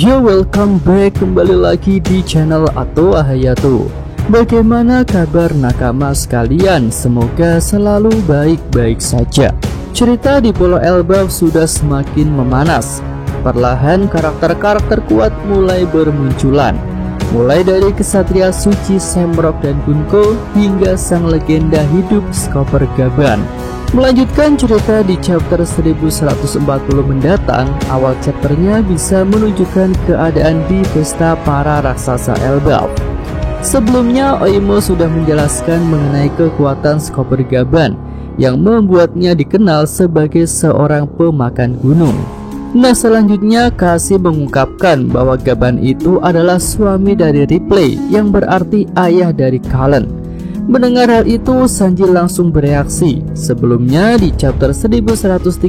Yo, welcome back, kembali lagi di channel Atto Hayato. Bagaimana kabar nakama sekalian? Semoga selalu baik-baik saja. Cerita di Pulau Elbaf sudah semakin memanas. Perlahan karakter-karakter kuat mulai bermunculan. Mulai dari kesatria suci Semrok dan Bunko hingga sang legenda hidup Skoper Gaban. Melanjutkan cerita di chapter 1140 mendatang, awal chapternya bisa menunjukkan keadaan di pesta para raksasa Elbaf. Sebelumnya Oimo sudah menjelaskan mengenai kekuatan Skoper Gaban yang membuatnya dikenal sebagai seorang pemakan gunung. Nah, selanjutnya Kasi mengungkapkan bahwa Gaban itu adalah suami dari Ripley yang berarti ayah dari Cullen. Mendengar hal itu, Sanji langsung bereaksi. Sebelumnya di chapter 1135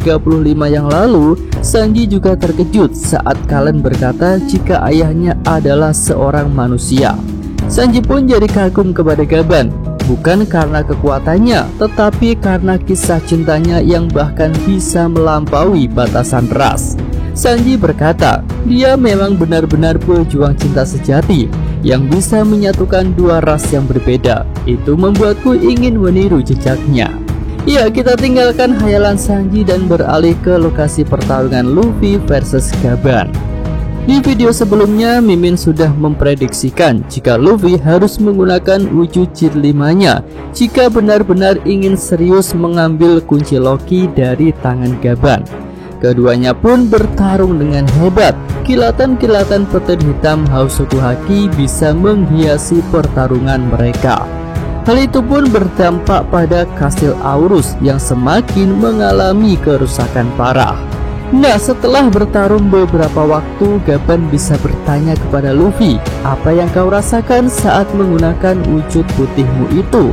yang lalu, Sanji juga terkejut saat Cullen berkata jika ayahnya adalah seorang manusia. Sanji pun jadi kagum kepada Gaban, bukan karena kekuatannya, tetapi karena kisah cintanya yang bahkan bisa melampaui batasan ras. Sanji berkata, dia memang benar-benar pejuang cinta sejati yang bisa menyatukan dua ras yang berbeda. Itu membuatku ingin meniru jejaknya. Ya, kita tinggalkan hayalan Sanji dan beralih ke lokasi pertarungan Luffy versus Gaban. Di video sebelumnya, Mimin sudah memprediksikan jika Luffy harus menggunakan wujud Gear 5-nya jika benar-benar ingin serius mengambil kunci Loki dari tangan Gaban. Keduanya pun bertarung dengan hebat. Kilatan-kilatan petir hitam Hausoku Haki bisa menghiasi pertarungan mereka. Hal itu pun berdampak pada kastil Aurus yang semakin mengalami kerusakan parah. Nah, setelah bertarung beberapa waktu, Gaban bisa bertanya kepada Luffy, apa yang kau rasakan saat menggunakan wujud putihmu itu?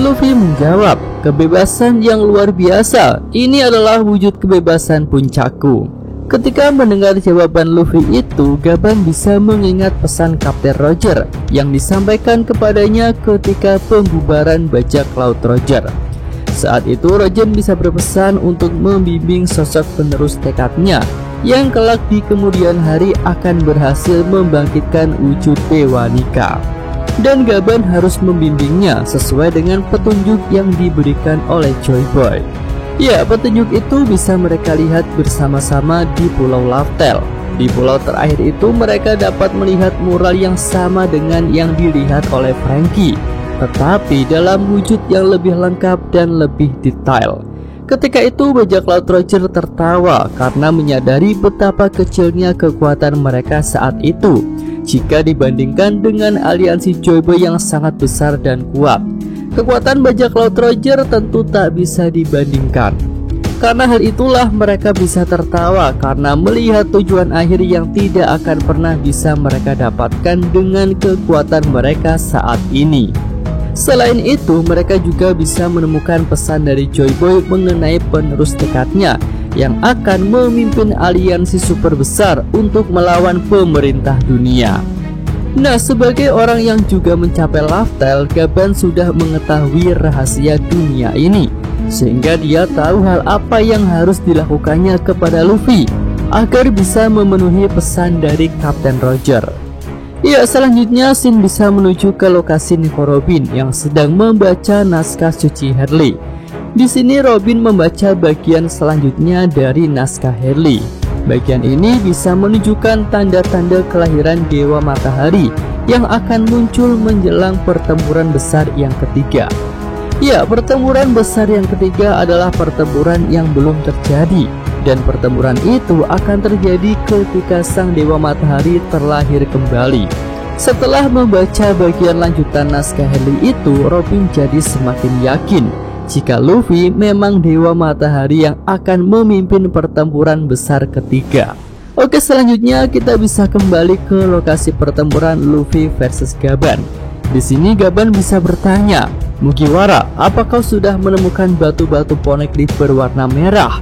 Luffy menjawab, kebebasan yang luar biasa. Ini adalah wujud kebebasan puncakku. Ketika mendengar jawaban Luffy itu, Gaban bisa mengingat pesan Kapten Roger yang disampaikan kepadanya ketika pembubaran bajak laut Roger. Saat itu Roger bisa berpesan untuk membimbing sosok penerus tekadnya yang kelak di kemudian hari akan berhasil membangkitkan wujud Dewa Nika. Dan Gaban harus membimbingnya sesuai dengan petunjuk yang diberikan oleh Joy Boy. Ya, petunjuk itu bisa mereka lihat bersama-sama di Pulau Laftel. Di pulau terakhir itu mereka dapat melihat mural yang sama dengan yang dilihat oleh Franky, tetapi dalam wujud yang lebih lengkap dan lebih detail. Ketika itu bajak laut Roger tertawa karena menyadari betapa kecilnya kekuatan mereka saat itu jika dibandingkan dengan aliansi Joyboy yang sangat besar dan kuat. Kekuatan bajak laut Roger tentu tak bisa dibandingkan. Karena hal itulah mereka bisa tertawa karena melihat tujuan akhir yang tidak akan pernah bisa mereka dapatkan dengan kekuatan mereka saat ini. Selain itu, mereka juga bisa menemukan pesan dari Joyboy mengenai penerus tekadnya yang akan memimpin aliansi super besar untuk melawan pemerintah dunia. Nah, sebagai orang yang juga mencapai Laftel, Gaban sudah mengetahui rahasia dunia ini, sehingga dia tahu hal apa yang harus dilakukannya kepada Luffy agar bisa memenuhi pesan dari Kapten Roger. Ya, selanjutnya Shin bisa menuju ke lokasi Nico Robin yang sedang membaca naskah suci Harley. Di sini Robin membaca bagian selanjutnya dari naskah Harley. Bagian ini bisa menunjukkan tanda-tanda kelahiran Dewa Matahari yang akan muncul menjelang pertempuran besar yang ketiga. Ya, pertempuran besar yang ketiga adalah pertempuran yang belum terjadi, dan pertempuran itu akan terjadi ketika sang Dewa Matahari terlahir kembali. Setelah membaca bagian lanjutan naskah Harley itu, Robin jadi semakin yakin jika Luffy memang Dewa Matahari yang akan memimpin pertempuran besar ketiga. Oke, selanjutnya kita bisa kembali ke lokasi pertempuran Luffy versus Gaban. Di sini Gaban bisa bertanya, Mugiwara, apa kau sudah menemukan batu-batu poneglyph berwarna merah?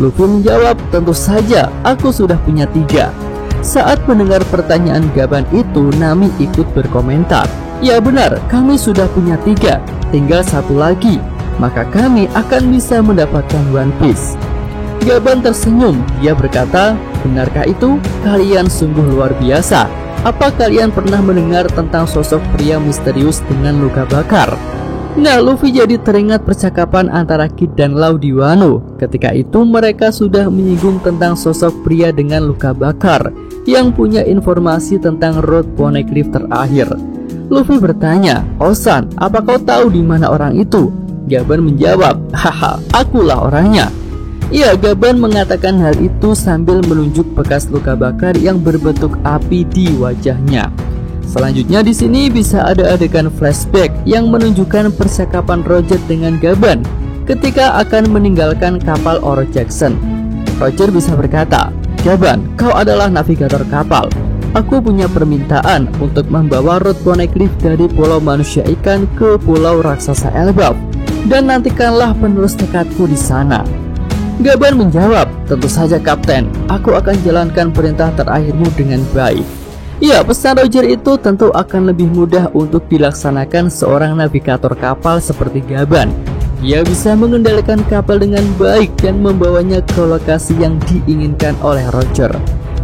Luffy menjawab, tentu saja, aku sudah punya 3. Saat mendengar pertanyaan Gaban itu, Nami ikut berkomentar, ya benar, kami sudah punya 3, tinggal 1 lagi, maka kami akan bisa mendapatkan One Piece. Gaban tersenyum, dia berkata, benarkah itu? Kalian sungguh luar biasa. Apa kalian pernah mendengar tentang sosok pria misterius dengan luka bakar? Nah, Luffy jadi teringat percakapan antara Kid dan Law di Wano. Ketika itu mereka sudah menyinggung tentang sosok pria dengan luka bakar yang punya informasi tentang Road Poneglyph terakhir. Luffy bertanya, "Osan, apa kau tahu di mana orang itu?" Gaban menjawab, "Haha, akulah orangnya." Ya, Gaban mengatakan hal itu sambil menunjuk bekas luka bakar yang berbentuk api di wajahnya. Selanjutnya di sini bisa ada adegan flashback yang menunjukkan percakapan Roger dengan Gaban ketika akan meninggalkan kapal Oro Jackson. Roger bisa berkata, "Gaban, kau adalah navigator kapal. Aku punya permintaan untuk membawa Road Poneglyph dari Pulau Manusia Ikan ke Pulau Raksasa Elbaf, dan nantikanlah penerus tekadku di sana." Gaban menjawab, "Tentu saja Kapten, aku akan jalankan perintah terakhirmu dengan baik." Ya, pesan Roger itu tentu akan lebih mudah untuk dilaksanakan seorang navigator kapal seperti Gaban. Dia bisa mengendalikan kapal dengan baik dan membawanya ke lokasi yang diinginkan oleh Roger.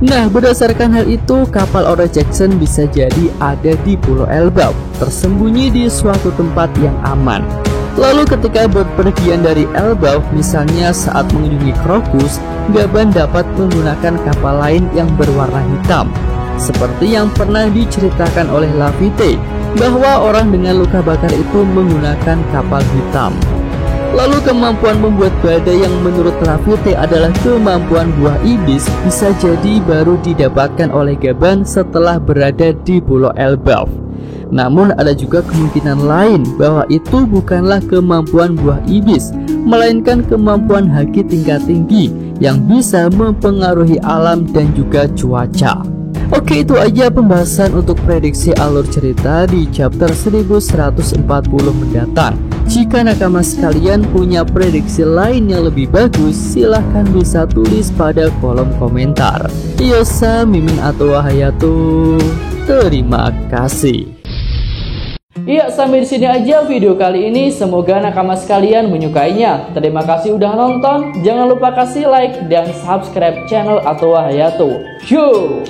Nah, berdasarkan hal itu, kapal Oro Jackson bisa jadi ada di Pulau Elbaf, tersembunyi di suatu tempat yang aman. Lalu ketika berpergian dari Elbaf, misalnya saat mengunjungi Crocus, Gaban dapat menggunakan kapal lain yang berwarna hitam. Seperti yang pernah diceritakan oleh Laffy, bahwa orang dengan luka bakar itu menggunakan kapal hitam. Lalu kemampuan membuat badai yang menurut Laffy adalah kemampuan buah iblis bisa jadi baru didapatkan oleh Gaban setelah berada di Pulau Elbaf. Namun ada juga kemungkinan lain bahwa itu bukanlah kemampuan buah iblis, melainkan kemampuan haki tingkat tinggi yang bisa mempengaruhi alam dan juga cuaca. Oke, itu aja pembahasan untuk prediksi alur cerita di chapter 1140 mendatang. Jika nakama sekalian punya prediksi lain yang lebih bagus, silahkan bisa tulis pada kolom komentar. Yosa, Mimin atau Hayato, terima kasih. Iya, sampai di sini aja video kali ini. Semoga nakama sekalian menyukainya. Terima kasih udah nonton. Jangan lupa kasih like dan subscribe channel Atau Hayato. Yo!